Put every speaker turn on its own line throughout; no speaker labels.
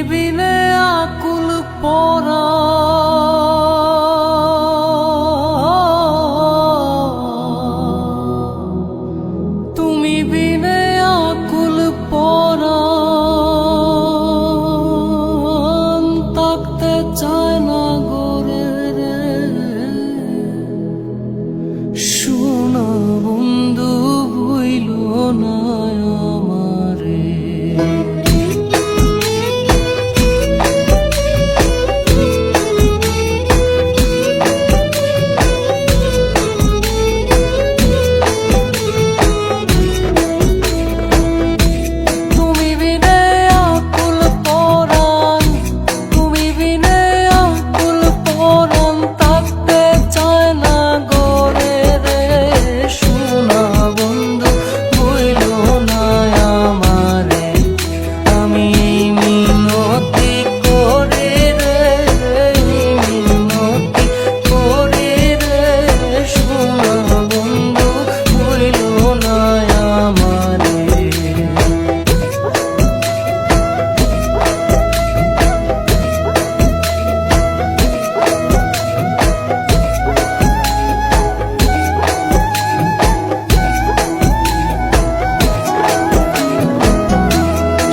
বিনে আকুল পরা তুমি বিনে আকুল পরা থাকতে চায় না গোরে রে শোনা বন্ধু বইল না আমারে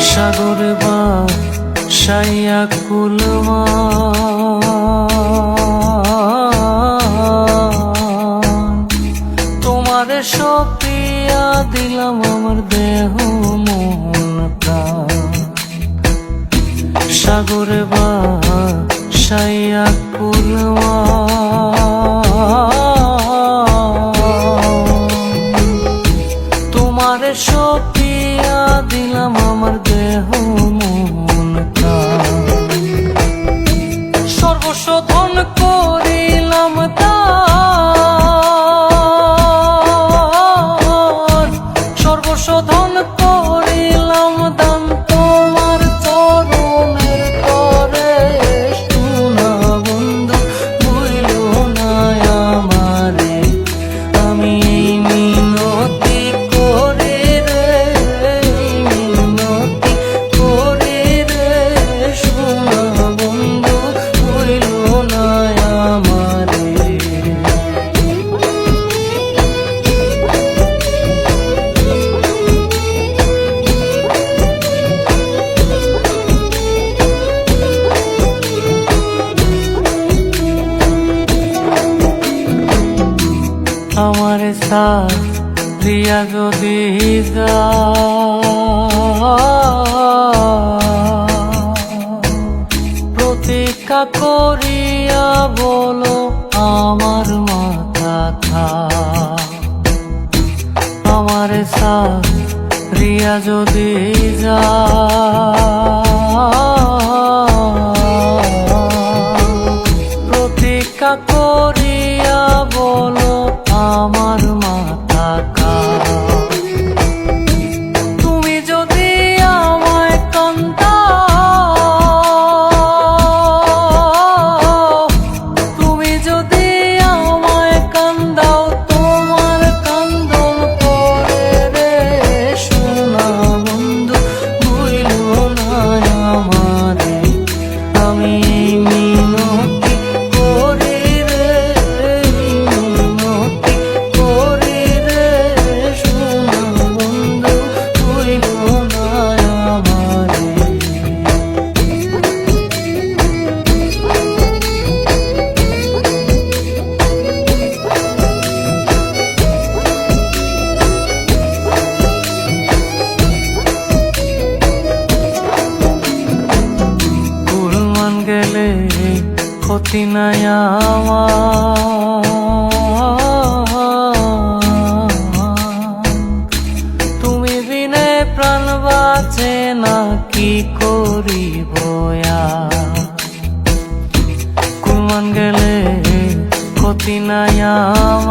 সাগর বা সাইয়া কুলমা তোমারে সপিয়া দিলাম আমার দেহ মন প্রাণ সাগর বা সাইয়া কুলমা তোমারে সপিয়া দিলাম আমার দেহ মন প্রাণ সর্বস্ব ধন করিলাম দান সর্বস্ব ধন করিলাম দান তোমার চরণের তরে শোনা বন্ধু ভুইল না আমারে আমি মিনতি করে রে মিনতি করে রে শোনা বন্ধু ভুইল না আমারে আমারে সাথিয়া যদি প্রতীক্ষা করিয়া বলো আমার মাথা খা আমারে সাথিয়া যদি প্রতীক্ষা করিয়া বলো আমার মাথা কা তুমি যদি আমায় কান্দাও তুমি যদি আমায় কান্দাও তোমার কান্দন করে রে শোনা বন্ধু ভুইল না আমারে আমি মিনতি করে রে মিনতি করে রে শোনা বন্ধু ভুইল না আমারে কুলমান গেলে ক্ষতি নাই আমার তুমি বিনে প্রাণ বাঁচে না কি করিব কুলমান গেলে ক্ষতি নাই আমার